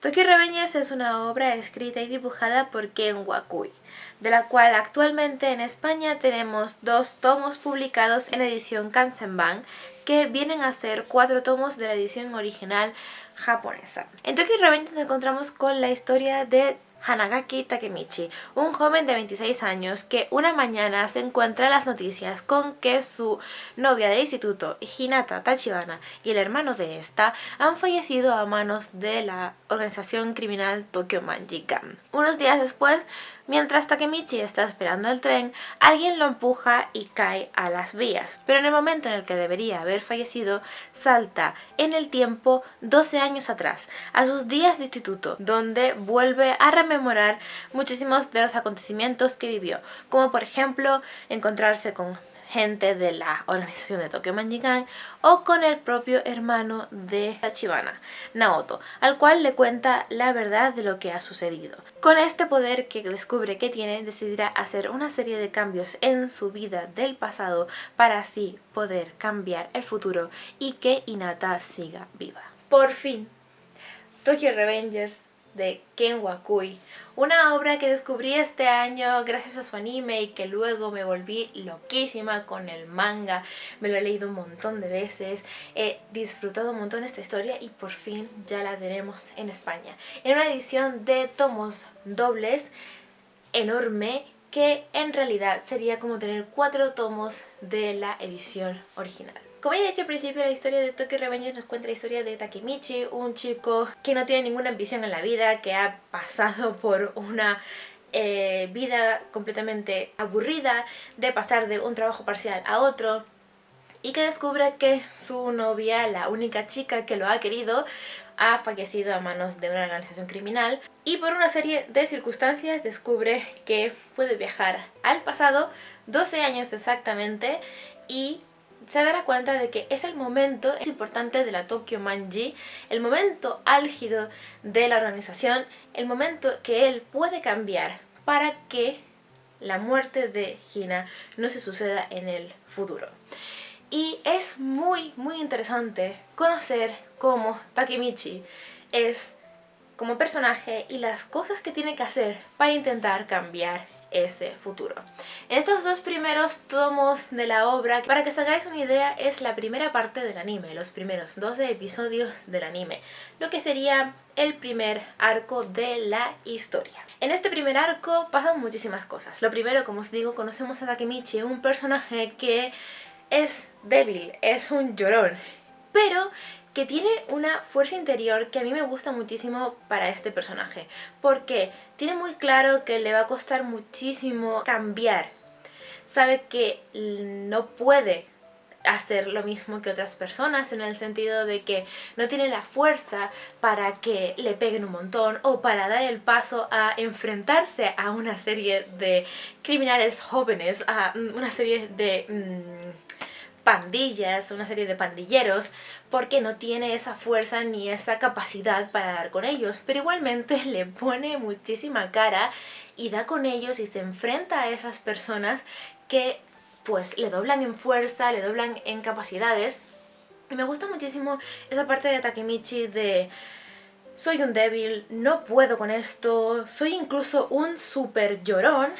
Tokyo Revengers es una obra escrita y dibujada por Ken Wakui, de la cual actualmente en España tenemos 2 tomos publicados en la edición Kanzenban, que vienen a ser 4 tomos de la edición original japonesa. En Tokyo Revengers nos encontramos con la historia de Hanagaki Takemichi, un joven de 26 años que una mañana se encuentra en las noticias con que su novia de instituto, Hinata Tachibana, y el hermano de esta han fallecido a manos de la organización criminal Tokyo Manjikan. Unos días después, mientras Takemichi está esperando el tren, alguien lo empuja y cae a las vías, pero en el momento en el que debería haber fallecido, salta en el tiempo 12 años atrás, a sus días de instituto, donde vuelve a rememorar muchísimos de los acontecimientos que vivió, como por ejemplo encontrarse con gente de la organización de Tokyo Manjikan o con el propio hermano de Tachibana, Naoto, al cual le cuenta la verdad de lo que ha sucedido. Con este poder que descubre que tiene, decidirá hacer una serie de cambios en su vida del pasado para así poder cambiar el futuro y que Hinata siga viva. Por fin, Tokyo Revengers de Ken Wakui, una obra que descubrí este año gracias a su anime y que luego me volví loquísima con el manga, me lo he leído un montón de veces, he disfrutado un montón esta historia y por fin ya la tenemos en España, en una edición de tomos dobles enorme que en realidad sería como tener 4 tomos de la edición original. Como ya he dicho al principio, la historia de Tokyo Revengers nos cuenta la historia de Takemichi, un chico que no tiene ninguna ambición en la vida, que ha pasado por una vida completamente aburrida, de pasar de un trabajo parcial a otro, y que descubre que su novia, la única chica que lo ha querido, ha fallecido a manos de una organización criminal y por una serie de circunstancias descubre que puede viajar al pasado, 12 años exactamente, y se dará cuenta de que es el momento importante de la Tokyo Manji, el momento álgido de la organización, el momento que él puede cambiar para que la muerte de Hina no se suceda en el futuro. Y es muy interesante conocer cómo Takemichi es como personaje y las cosas que tiene que hacer para intentar cambiar ese futuro. En estos 2 primeros tomos de la obra, para que os hagáis una idea, es la primera parte del anime, los primeros 12 episodios del anime, lo que sería el primer arco de la historia. En este primer arco pasan muchísimas cosas. Lo primero, como os digo, conocemos a Takemichi, un personaje que es débil, es un llorón, pero que tiene una fuerza interior que a mí me gusta muchísimo para este personaje, porque tiene muy claro que le va a costar muchísimo cambiar. Sabe que no puede hacer lo mismo que otras personas, en el sentido de que no tiene la fuerza para que le peguen un montón o para dar el paso a enfrentarse a una serie de criminales jóvenes, a una serie de pandillas, una serie de pandilleros, porque no tiene esa fuerza ni esa capacidad para dar con ellos, pero igualmente le pone muchísima cara y da con ellos y se enfrenta a esas personas que pues le doblan en fuerza, le doblan en capacidades. Y me gusta muchísimo esa parte de Takemichi de: soy un débil, no puedo con esto, soy incluso un super llorón,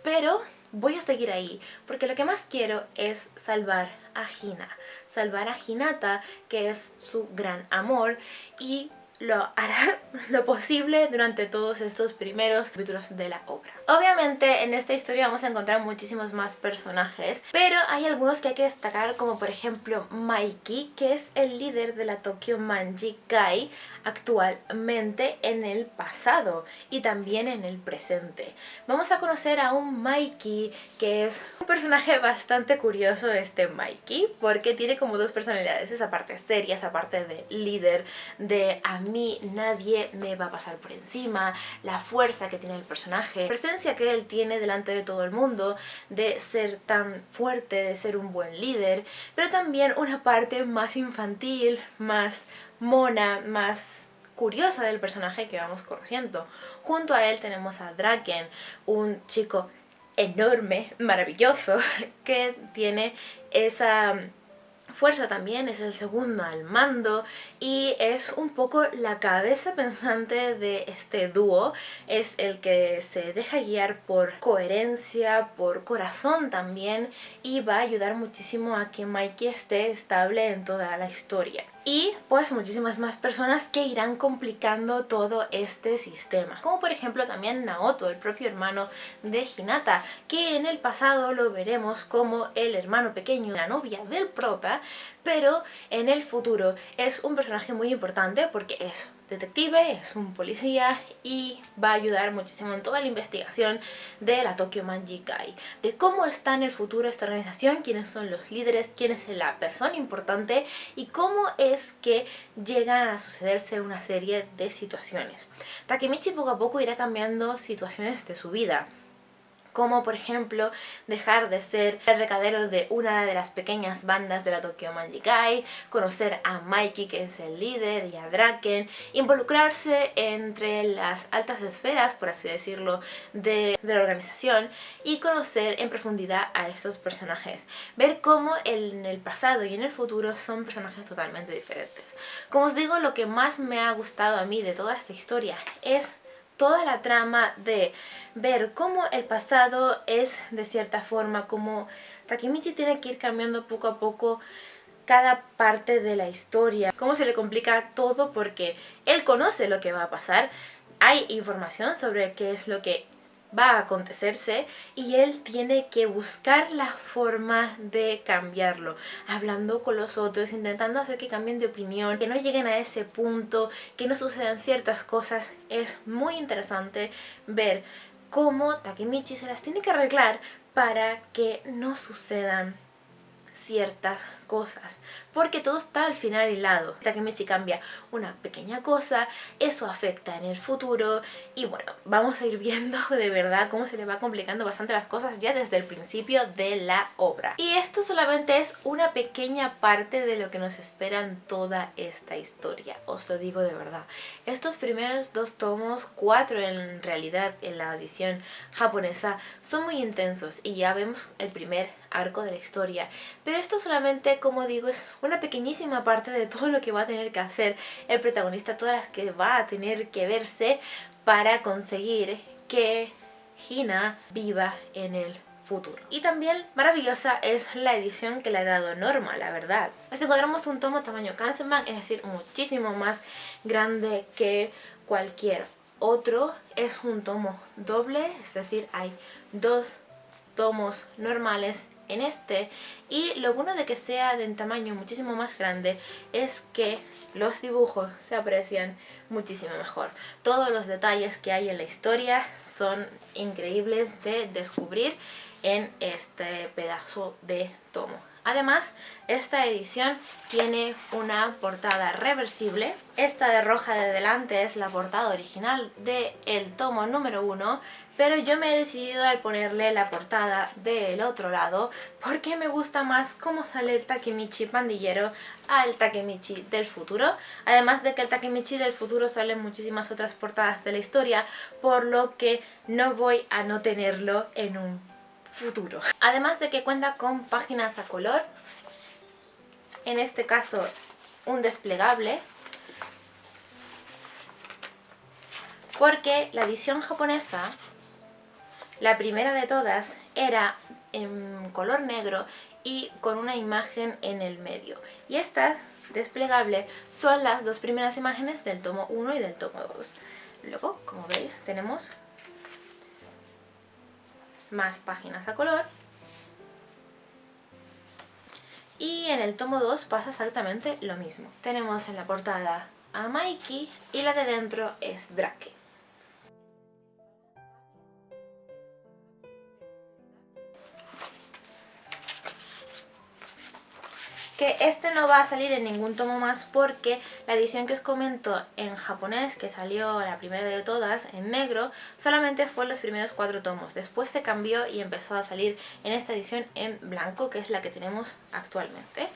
pero voy a seguir ahí, porque lo que más quiero es salvar a Hina, salvar a Hinata, que es su gran amor, y lo hará lo posible durante todos estos primeros capítulos de la obra. Obviamente en esta historia vamos a encontrar muchísimos más personajes, pero hay algunos que hay que destacar, como por ejemplo Maiki, que es el líder de la Tokyo Manjikai actualmente, en el pasado y también en el presente. Vamos a conocer a un Maiki que es un personaje bastante curioso, este Maiki, porque tiene como 2 personalidades, esa parte seria, esa parte de líder, de a mí nadie me va a pasar por encima, la fuerza que tiene el personaje, la presencia que él tiene delante de todo el mundo, de ser tan fuerte, de ser un buen líder, pero también una parte más infantil, más mona, más curiosa del personaje que vamos conociendo. Junto a él tenemos a Draken, un chico enorme, maravilloso, que tiene esa Fuerza también es el segundo al mando y es un poco la cabeza pensante de este dúo. Es el que se deja guiar por coherencia, por corazón también, y va a ayudar muchísimo a que Mikey esté estable en toda la historia. Y pues muchísimas más personas que irán complicando todo este sistema, como por ejemplo también Naoto, el propio hermano de Hinata, que en el pasado lo veremos como el hermano pequeño de la novia del prota, pero en el futuro es un personaje muy importante porque es detective, es un policía y va a ayudar muchísimo en toda la investigación de la Tokyo Manjikai, de cómo está en el futuro esta organización, quiénes son los líderes, quién es la persona importante y cómo es que llegan a sucederse una serie de situaciones. Takemichi poco a poco irá cambiando situaciones de su vida, como por ejemplo dejar de ser el recadero de una de las pequeñas bandas de la Tokyo Manjikai, conocer a Mikey, que es el líder, y a Draken, involucrarse entre las altas esferas, por así decirlo, de la organización y conocer en profundidad a estos personajes, ver cómo en el pasado y en el futuro son personajes totalmente diferentes. Como os digo, lo que más me ha gustado a mí de toda esta historia es toda la trama de ver cómo el pasado es de cierta forma, como Takemichi tiene que ir cambiando poco a poco cada parte de la historia, cómo se le complica todo porque él conoce lo que va a pasar, hay información sobre qué es lo que va a acontecerse y él tiene que buscar la forma de cambiarlo, hablando con los otros, intentando hacer que cambien de opinión, que no lleguen a ese punto, que no sucedan ciertas cosas. Es muy interesante ver cómo Takemichi se las tiene que arreglar para que no sucedan ciertas cosas, porque todo está al final hilado. Takemichi cambia una pequeña cosa, eso afecta en el futuro y bueno, vamos a ir viendo de verdad cómo se le va complicando bastante las cosas ya desde el principio de la obra. Y esto solamente es una pequeña parte de lo que nos espera en toda esta historia, os lo digo de verdad. Estos primeros 2 tomos, 4 en realidad en la edición japonesa, son muy intensos y ya vemos el primer arco de la historia, pero esto solamente, como digo, es una pequeñísima parte de todo lo que va a tener que hacer el protagonista, todas las que va a tener que verse para conseguir que Hina viva en el futuro. Y también maravillosa es la edición que le ha dado Norma, la verdad. Nos encontramos un tomo tamaño Kansenban, es decir, muchísimo más grande que cualquier otro. Es un tomo doble, es decir, hay 2 tomos normales en este, y lo bueno de que sea de un tamaño muchísimo más grande es que los dibujos se aprecian muchísimo mejor. Todos los detalles que hay en la historia son increíbles de descubrir en este pedazo de tomo. Además, esta edición tiene una portada reversible. Esta de roja de delante es la portada original del tomo número 1, pero yo me he decidido al ponerle la portada del otro lado porque me gusta más cómo sale el Takemichi pandillero al Takemichi del futuro. Además de que el Takemichi del futuro sale en muchísimas otras portadas de la historia, por lo que no voy a no tenerlo en un futuro. Además de que cuenta con páginas a color, en este caso un desplegable, porque la edición japonesa, la primera de todas, era en color negro y con una imagen en el medio, y estas desplegable son las 2 primeras imágenes del tomo 1 y del tomo 2. Luego, como veis, tenemos más páginas a color. Y en el tomo 2 pasa exactamente lo mismo. Tenemos en la portada a Mikey y la de dentro es Drake. Que este no va a salir en ningún tomo más porque la edición que os comento en japonés, que salió la primera de todas en negro, solamente fue los primeros 4 tomos. Después se cambió y empezó a salir en esta edición en blanco, que es la que tenemos actualmente.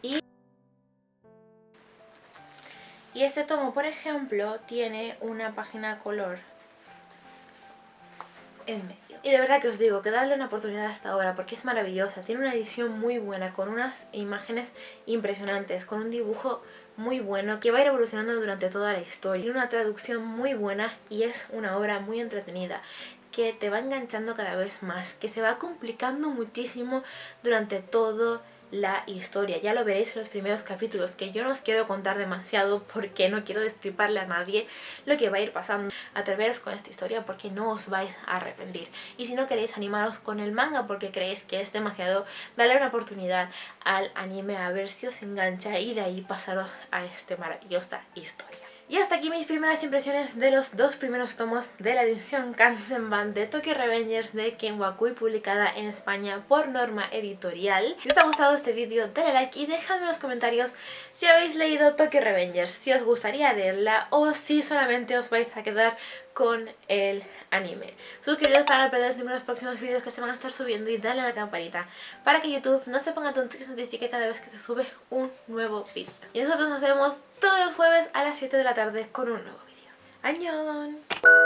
Y este tomo, por ejemplo, tiene una página a color en medio. Y de verdad que os digo que dadle una oportunidad hasta ahora porque es maravillosa, tiene una edición muy buena, con unas imágenes impresionantes, con un dibujo muy bueno que va a ir evolucionando durante toda la historia. Tiene una traducción muy buena y es una obra muy entretenida que te va enganchando cada vez más, que se va complicando muchísimo durante todo la historia. Ya lo veréis en los primeros capítulos, que yo no os quiero contar demasiado porque no quiero destriparle a nadie lo que va a ir pasando. Atreveros con esta historia porque no os vais a arrepentir. Y si no queréis, animaros con el manga porque creéis que es demasiado, dale una oportunidad al anime a ver si os engancha y de ahí pasaros a esta maravillosa historia. Y hasta aquí mis primeras impresiones de los 2 primeros tomos de la edición Kanzenban de Tokyo Revengers de Ken Wakui, publicada en España por Norma Editorial. Si os ha gustado este vídeo, dale like y dejadme en los comentarios si habéis leído Tokyo Revengers, si os gustaría leerla o si solamente os vais a quedar con el anime. Suscribiros para no perderos ninguno de los próximos vídeos que se van a estar subiendo y dale a la campanita para que YouTube no se ponga tonto y se notifique cada vez que se sube un nuevo vídeo. Y nosotros nos vemos todos los jueves a las 7 de la tarde con un nuevo vídeo. ¡Annyeong!